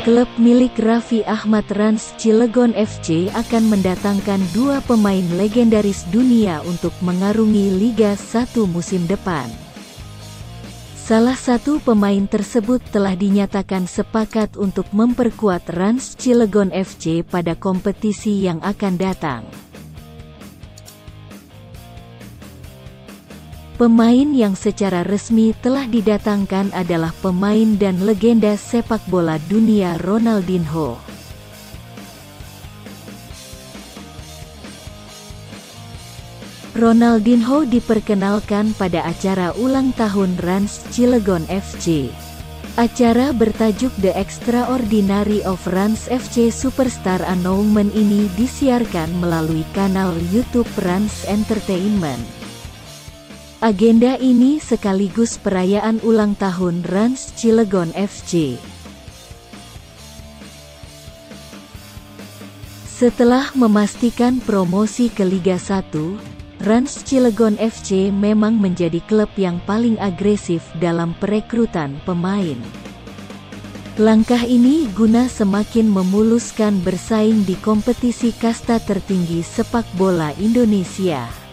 Klub milik Raffi Ahmad Rans Cilegon FC akan mendatangkan dua pemain legendaris dunia untuk mengarungi Liga 1 musim depan. Salah satu pemain tersebut telah dinyatakan sepakat untuk memperkuat Rans Cilegon FC pada kompetisi yang akan datang. Pemain yang secara resmi telah didatangkan adalah pemain dan legenda sepak bola dunia Ronaldinho. Ronaldinho diperkenalkan pada acara ulang tahun Rans Cilegon FC. Acara bertajuk The Extraordinary of Rans FC Superstar Announcement ini disiarkan melalui kanal YouTube Rans Entertainment. Agenda ini sekaligus perayaan ulang tahun Rans Cilegon FC. Setelah memastikan promosi ke Liga 1, Rans Cilegon FC memang menjadi klub yang paling agresif dalam perekrutan pemain. Langkah ini guna semakin memuluskan bersaing di kompetisi kasta tertinggi sepak bola Indonesia.